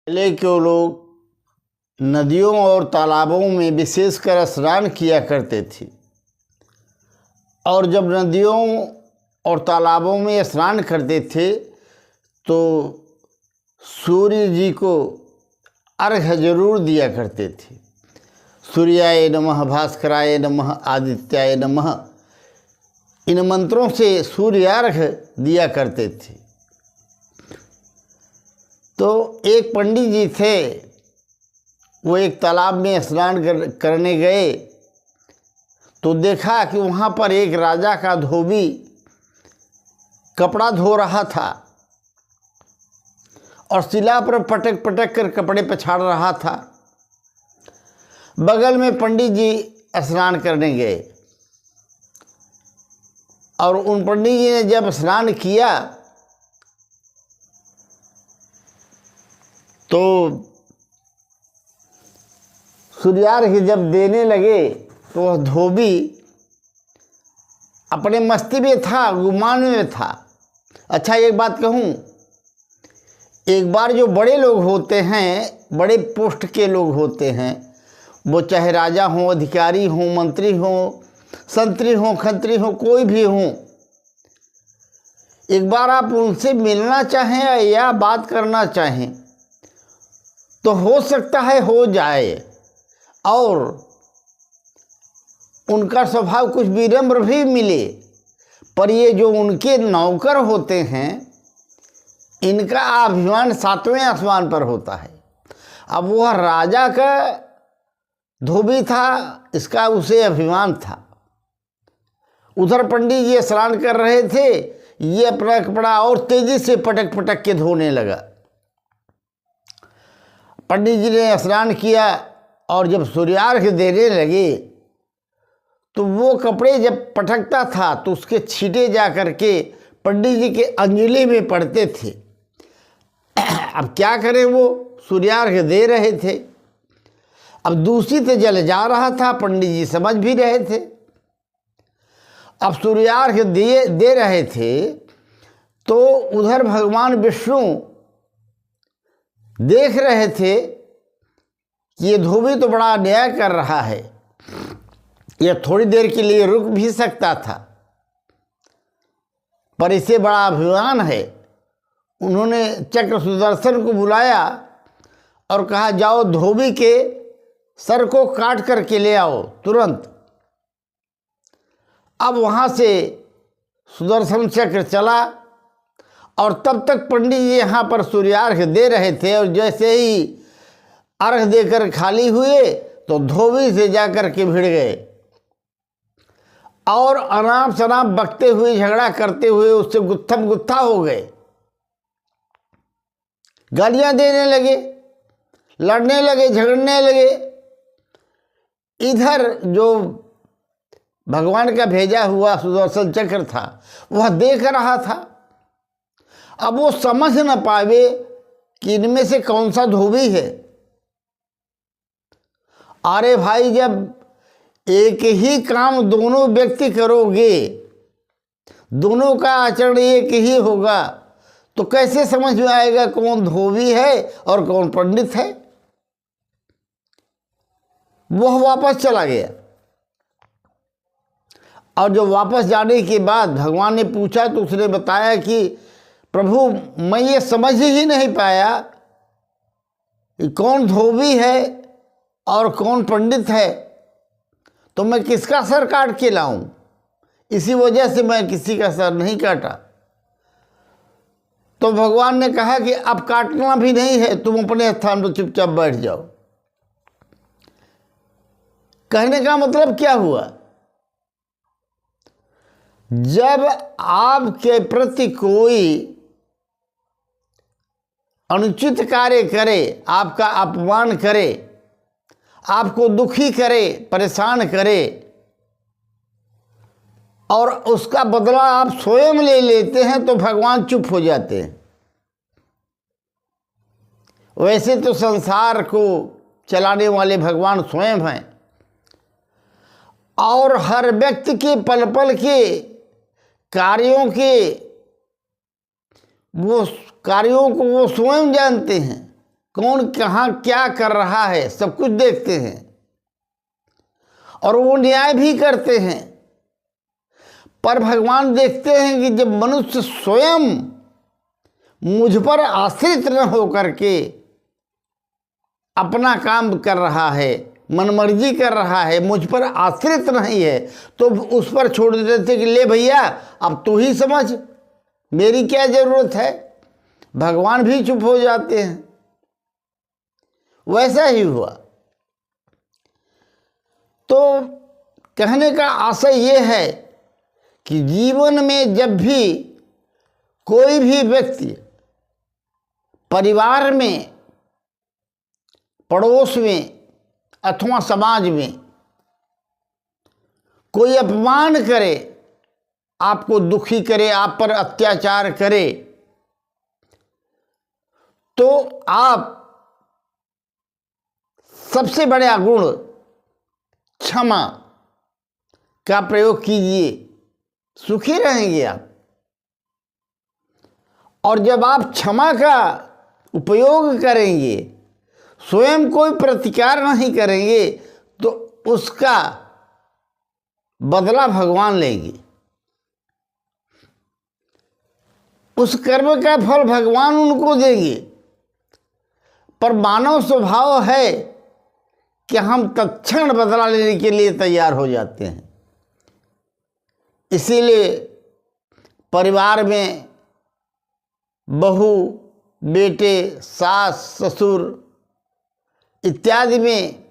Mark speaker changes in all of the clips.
Speaker 1: पहले के लोग नदियों और तालाबों में विशेषकर स्नान किया करते थे और जब नदियों और तालाबों में स्नान करते थे तो सूर्य जी को अर्घ्य जरूर दिया करते थे। सूर्याय नमः, भास्कराय नमः, आदित्याय नमः, इन मंत्रों से सूर्यार्घ्य दिया करते थे। तो एक पंडित जी थे, वो एक तालाब में स्नान करने गए तो देखा कि वहाँ पर एक राजा का धोबी कपड़ा धो रहा था और शिला पर पटक पटक कर कपड़े पछाड़ रहा था। बगल में पंडित जी स्नान करने गए और उन पंडित जी ने जब स्नान किया तो सूर्यार्घ्य जब देने लगे तो वह धोबी अपने मस्ती में था, गुमान में था। अच्छा, एक बात कहूँ, एक बार जो बड़े लोग होते हैं, बड़े पोस्ट के लोग होते हैं, वो चाहे राजा हों, अधिकारी हों, मंत्री हों, संतरी हों, खंत्री हों, कोई भी हों, एक बार आप उनसे मिलना चाहें या बात करना चाहें तो हो सकता है हो जाए, और उनका स्वभाव कुछ विनम्र भी मिले। पर ये जो उनके नौकर होते हैं, इनका अभिमान सातवें आसमान पर होता है। अब वह राजा का धोबी था, इसका उसे अभिमान था। उधर पंडित जी स्नान कर रहे थे, ये अपना कपड़ा और तेजी से पटक पटक के धोने लगा। पंडित जी ने स्नान किया और जब सूर्यार्घ्य देने लगे तो वो कपड़े जब पटकता था तो उसके छींटे जा कर के पंडित जी के अंजलि में पड़ते थे। अब क्या करें, वो सूर्यार्घ्य दे रहे थे, अब दूषित जल जा रहा था, पंडित जी समझ भी रहे थे। अब सूर्यार्घ्य दे रहे थे तो उधर भगवान विष्णु देख रहे थे कि ये धोबी तो बड़ा अन्याय कर रहा है, यह थोड़ी देर के लिए रुक भी सकता था, पर इसे बड़ा अभिमान है। उन्होंने चक्र सुदर्शन को बुलाया और कहा, जाओ धोबी के सर को काट करके ले आओ तुरंत। अब वहाँ से सुदर्शन चक्र चला और तब तक पंडित जी यहाँ पर सूर्यार्घ्य दे रहे थे, और जैसे ही अर्घ देकर खाली हुए तो धोबी से जाकर के भिड़ गए और अनाप शनाप बकते हुए, झगड़ा करते हुए उससे गुत्थम गुत्था हो गए। गालियां देने लगे, लड़ने लगे, झगड़ने लगे। इधर जो भगवान का भेजा हुआ सुदर्शन चक्र था वह देख रहा था। अब वो समझ न पावे कि इनमें से कौन सा धोबी है। अरे भाई, जब एक ही काम दोनों व्यक्ति करोगे, दोनों का आचरण एक ही होगा, तो कैसे समझ में आएगा कौन धोबी है और कौन पंडित है। वह वापस चला गया और जो वापस जाने के बाद भगवान ने पूछा तो उसने बताया कि प्रभु, मैं ये समझ ही नहीं पाया कि कौन धोबी है और कौन पंडित है, तो मैं किसका सर काट के लाऊं। इसी वजह से मैं किसी का सर नहीं काटा। तो भगवान ने कहा कि अब काटना भी नहीं है, तुम अपने स्थान पर चुपचाप बैठ जाओ। कहने का मतलब क्या हुआ, जब आपके प्रति कोई अनुचित कार्य करे, आपका अपमान करे, आपको दुखी करे, परेशान करे, और उसका बदला आप स्वयं ले लेते हैं तो भगवान चुप हो जाते हैं। वैसे तो संसार को चलाने वाले भगवान स्वयं हैं और हर व्यक्ति के पल पल के कार्यों को वो स्वयं जानते हैं। कौन कहाँ क्या कर रहा है सब कुछ देखते हैं और वो न्याय भी करते हैं। पर भगवान देखते हैं कि जब मनुष्य स्वयं मुझ पर आश्रित न होकर के अपना काम कर रहा है, मनमर्जी कर रहा है, मुझ पर आश्रित नहीं है, तो उस पर छोड़ देते थे कि ले भैया अब तू ही समझ, मेरी क्या जरूरत है। भगवान भी चुप हो जाते हैं। वैसा ही हुआ। तो कहने का आशय ये है कि जीवन में जब भी कोई भी व्यक्ति परिवार में, पड़ोस में अथवा समाज में कोई अपमान करे, आपको दुखी करे, आप पर अत्याचार करे, तो आप सबसे बड़ा गुण क्षमा का प्रयोग कीजिए, सुखी रहेंगे आप। और जब आप क्षमा का उपयोग करेंगे, स्वयं कोई प्रतिकार नहीं करेंगे, तो उसका बदला भगवान लेंगे। उस कर्म का फल भगवान उनको देंगे। पर मानव स्वभाव है कि हम तत्क्षण बदला लेने के लिए तैयार हो जाते हैं। इसीलिए परिवार में बहू, बेटे, सास, ससुर इत्यादि में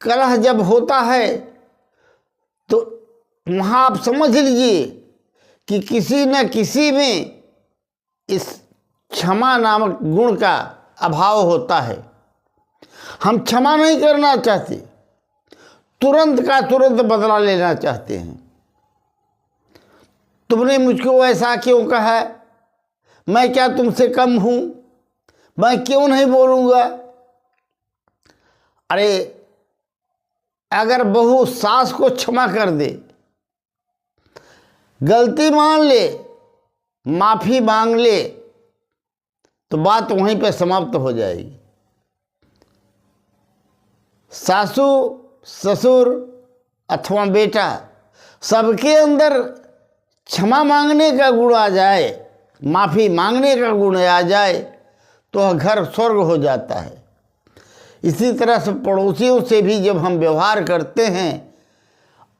Speaker 1: कलह जब होता है तो वहाँ आप समझ लीजिए कि किसी न किसी में इस क्षमा नामक गुण का अभाव होता है। हम क्षमा नहीं करना चाहते, तुरंत का तुरंत बदला लेना चाहते हैं। तुमने मुझको ऐसा क्यों कहा, मैं क्या तुमसे कम हूं, मैं क्यों नहीं बोलूँगा। अरे अगर बहू सास को क्षमा कर दे, गलती मान ले, माफ़ी मांग ले, तो बात वहीं पे समाप्त हो जाएगी। सासू, ससुर अथवा बेटा, सबके अंदर क्षमा मांगने का गुण आ जाए, माफ़ी मांगने का गुण आ जाए, तो घर स्वर्ग हो जाता है। इसी तरह से पड़ोसियों से भी जब हम व्यवहार करते हैं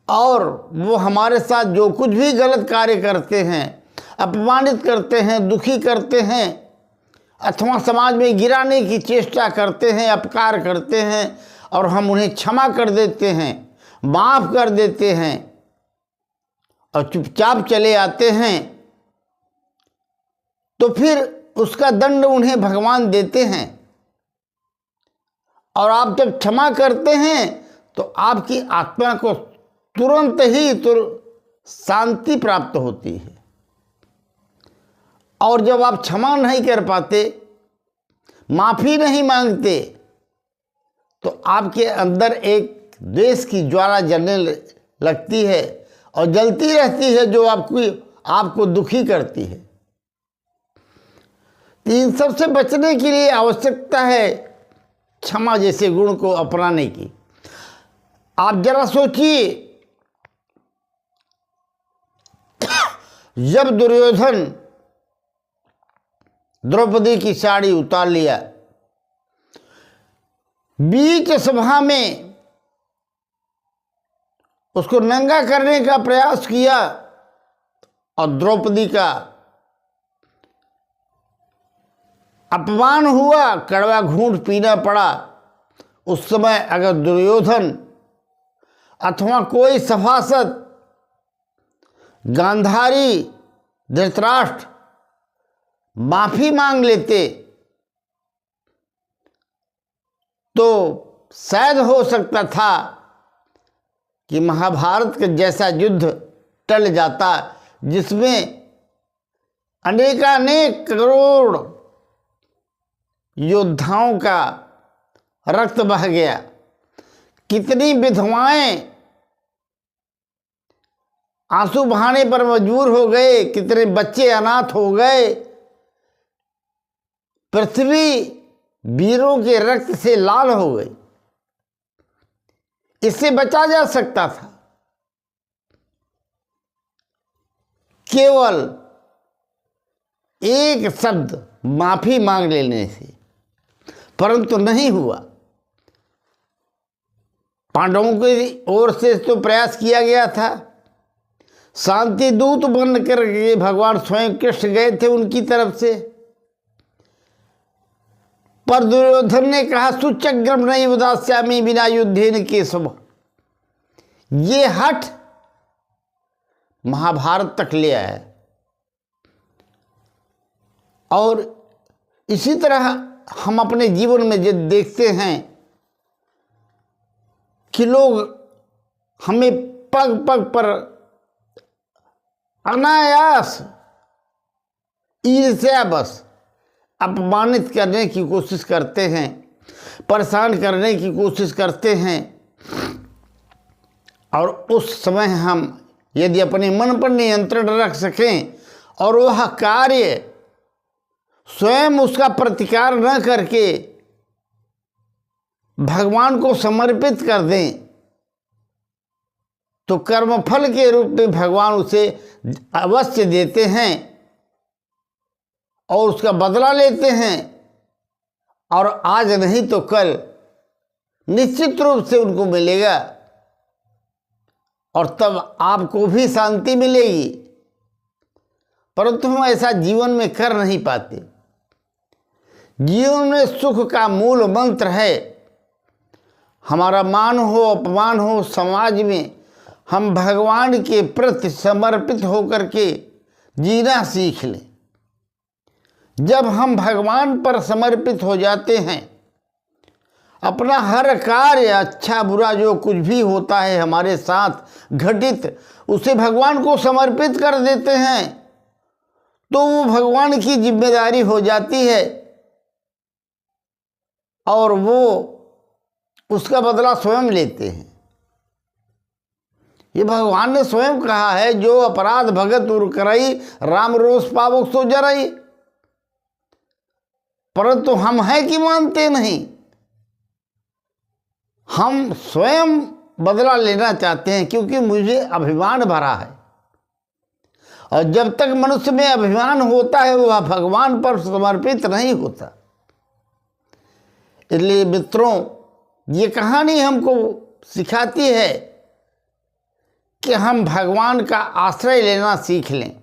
Speaker 1: और वो हमारे साथ जो कुछ भी गलत कार्य करते हैं, अपमानित करते हैं, दुखी करते हैं, अथवा समाज में गिराने की चेष्टा करते हैं, अपकार करते हैं, और हम उन्हें क्षमा कर देते हैं, माफ़ कर देते हैं और चुपचाप चले आते हैं, तो फिर उसका दंड उन्हें भगवान देते हैं। और आप जब क्षमा करते हैं तो आपकी आत्मा को तुरंत ही शांति प्राप्त होती है। और जब आप क्षमा नहीं कर पाते, माफ़ी नहीं मांगते, तो आपके अंदर एक द्वेष की ज्वाला जलने लगती है और जलती रहती है, जो आपको दुखी करती है। तो इन सब से बचने के लिए आवश्यकता है क्षमा जैसे गुण को अपनाने की। आप जरा सोचिए, जब दुर्योधन द्रौपदी की साड़ी उतार लिया, बीच सभा में उसको नंगा करने का प्रयास किया और द्रौपदी का अपमान हुआ, कड़वा घूंट पीना पड़ा। उस समय अगर दुर्योधन अथवा कोई सभासद, गांधारी, धृतराष्ट्र माफी मांग लेते तो शायद हो सकता था कि महाभारत का जैसा युद्ध टल जाता, जिसमें अनेकानेक करोड़ योद्धाओं का रक्त बह गया, कितनी विधवाएं आंसू बहाने पर मजबूर हो गए, कितने बच्चे अनाथ हो गए। पृथ्वी वीरों के रक्त से लाल हो गई। इससे बचा जा सकता था केवल एक शब्द माफी मांग लेने से, परंतु नहीं हुआ। पांडवों की ओर से तो प्रयास किया गया था, शांति दूत बन करके भगवान स्वयं कृष्ण गए थे उनकी तरफ से, पर दुर्योधन ने कहा सुचक्रम नहीं उदास्यामी बिना युद्धेन केशव। ये हठ महाभारत तक ले आया। और इसी तरह हम अपने जीवन में जब देखते हैं कि लोग हमें पग पग पर अनायास ईर्ष्या बस अपमानित करने की कोशिश करते हैं, परेशान करने की कोशिश करते हैं, और उस समय हम यदि अपने मन पर नियंत्रण रख सकें और वह कार्य स्वयं उसका प्रतिकार न करके भगवान को समर्पित कर दें, तो कर्मफल के रूप में भगवान उसे अवश्य देते हैं और उसका बदला लेते हैं, और आज नहीं तो कल निश्चित रूप से उनको मिलेगा, और तब आपको भी शांति मिलेगी। परंतु हम ऐसा जीवन में कर नहीं पाते। जीवन में सुख का मूल मंत्र है, हमारा मान हो अपमान हो समाज में, हम भगवान के प्रति समर्पित होकर के जीना सीख लें। जब हम भगवान पर समर्पित हो जाते हैं, अपना हर कार्य अच्छा बुरा जो कुछ भी होता है हमारे साथ घटित, उसे भगवान को समर्पित कर देते हैं, तो वो भगवान की जिम्मेदारी हो जाती है और वो उसका बदला स्वयं लेते हैं। ये भगवान ने स्वयं कहा है, जो अपराध भगत उर करई राम रोष पावक सो जरई। परंतु हम हैं कि मानते नहीं, हम स्वयं बदला लेना चाहते हैं, क्योंकि मुझे अभिमान भरा है। और जब तक मनुष्य में अभिमान होता है वह भगवान पर समर्पित नहीं होता। इसलिए मित्रों, ये कहानी हमको सिखाती है कि हम भगवान का आश्रय लेना सीख लें।